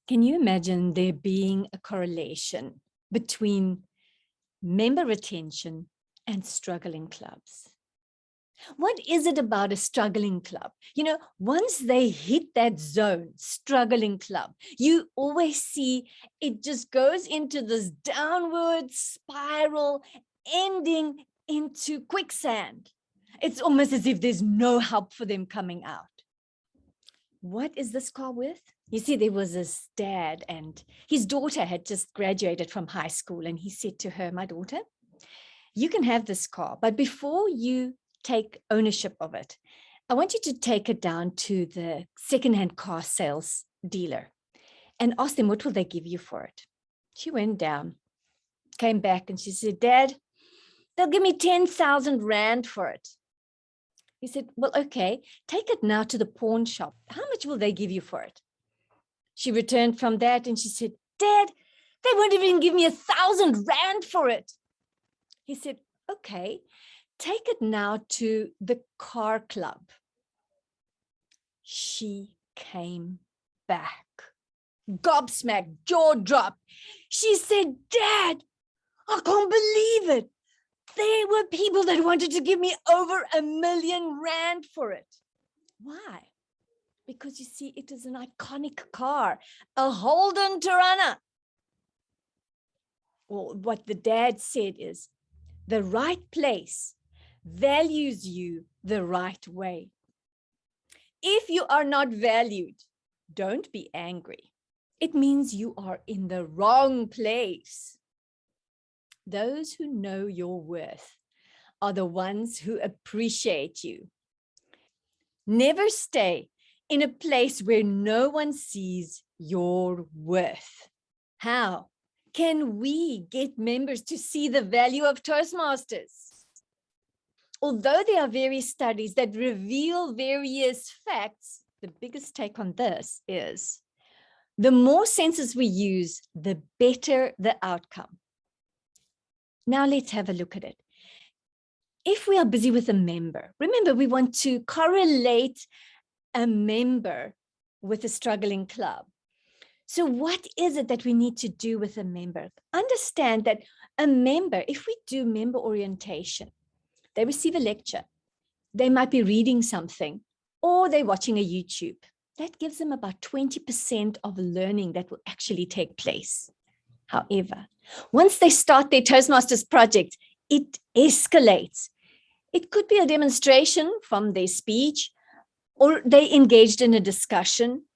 Can you imagine there being a correlation between member retention and struggling clubs? What is it about a struggling club? Once they hit that zone, struggling club, you always see it just goes into this downward spiral, ending into quicksand. It's almost as if there's no help for them coming out. What is this car with? You see, there was this dad and his daughter had just graduated from high school, and he said to her, "My daughter, you can have this car, but before you take ownership of it, I want you to take it down to the secondhand car sales dealer and ask them what will they give you for it." She went down, came back, and she said, "Dad, they'll give me 10,000 Rand for it." He said, "Well, okay, take it now to the pawn shop. How much will they give you for it?" She returned from that and she said, "Dad, they won't even give me 1,000 Rand for it." He said, "Okay, take it now to the car club." She came back, gobsmacked, jaw dropped. She said, "Dad, I can't believe it. There were people that wanted to give me over 1,000,000 Rand for it." Why? Because you see, it is an iconic car, a Holden Torana. Well, what the dad said is, the right place values you the right way. If you are not valued, don't be angry. It means you are in the wrong place. Those who know your worth are the ones who appreciate you. Never stay in a place where no one sees your worth. How can we get members to see the value of Toastmasters? Although there are various studies that reveal various facts, the biggest take on this is the more sensors we use, the better the outcome. Now let's have a look at it. If we are busy with a member, remember we want to correlate a member with a struggling club. So what is it that we need to do with a member? Understand that a member, if we do member orientation, they receive a lecture, they might be reading something, or they're watching a YouTube. That gives them about 20% of learning that will actually take place. However, once they start their Toastmasters project, it escalates. It could be a demonstration from their speech, or they engaged in a discussion.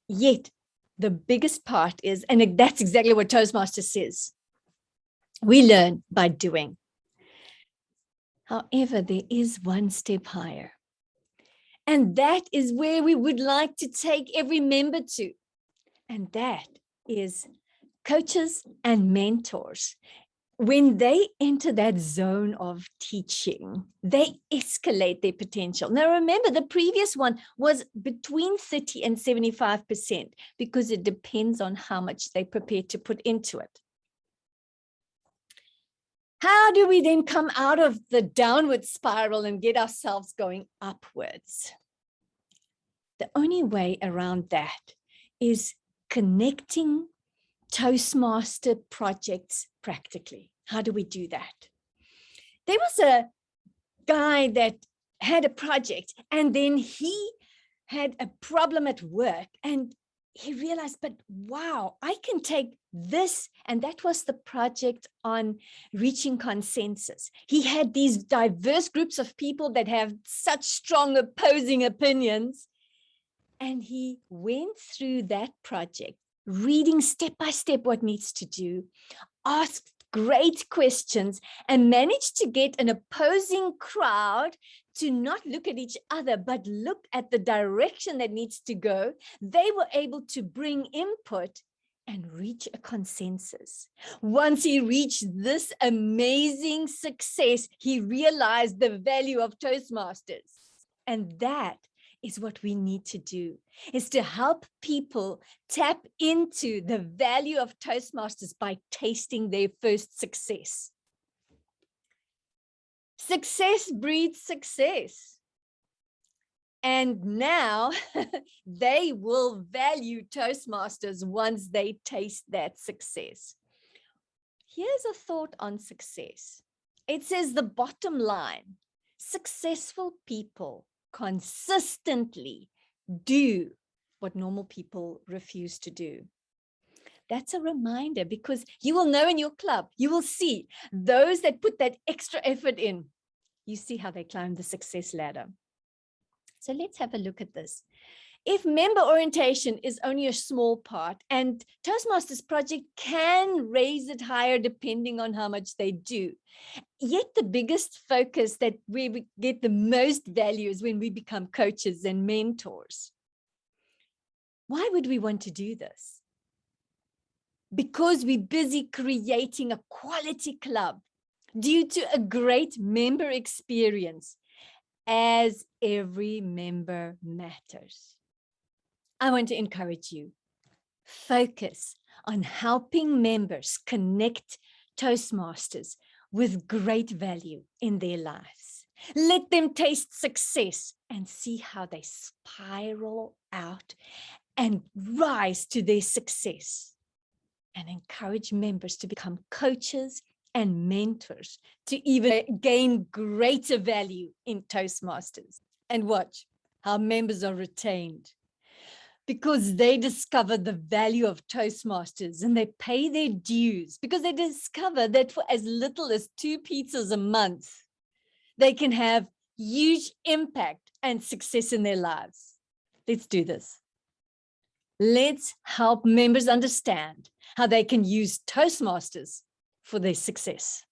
Yet, the biggest part is, and that's exactly what Toastmaster says, we learn by doing. However, there is one step higher. And that is where we would like to take every member to. And that is coaches and mentors. When they enter that zone of teaching, they escalate their potential. Now, remember, the previous one was between 30 and 75% because it depends on how much they prepare to put into it. How do we then come out of the downward spiral and get ourselves going upwards? The only way around that is connecting Toastmaster projects practically. How do we do that? There was a guy that had a project, and then he had a problem at work, and he realized, but wow, I can take this, and that was the project on reaching consensus. He had these diverse groups of people that have such strong opposing opinions, and he went through that project, reading step by step what needs to do, asked great questions, and managed to get an opposing crowd to not look at each other, but look at the direction that needs to go. They were able to bring input and reach a consensus. Once he reached this amazing success, he realized the value of Toastmasters. And that is what we need to do, is to help people tap into the value of Toastmasters by tasting their first success. Success breeds success. And now they will value Toastmasters once they taste that success. Here's a thought on success. It says the bottom line, successful people consistently do what normal people refuse to do. That's a reminder, because you will know in your club, you will see those that put that extra effort in. You see how they climb the success ladder. So let's have a look at this. If member orientation is only a small part, and Toastmasters project can raise it higher depending on how much they do, yet the biggest focus that we get the most value is when we become coaches and mentors. Why would we want to do this? Because we're busy creating a quality club due to a great member experience, as every member matters. I want to encourage you, focus on helping members connect Toastmasters with great value in their lives. Let them taste success and see how they spiral out and rise to their success. And encourage members to become coaches and mentors to even gain greater value in Toastmasters. And watch how members are retained, because they discover the value of Toastmasters and they pay their dues, because they discover that for as little as 2 pizzas a month, they can have huge impact and success in their lives. Let's do this. Let's help members understand how they can use Toastmasters for their success.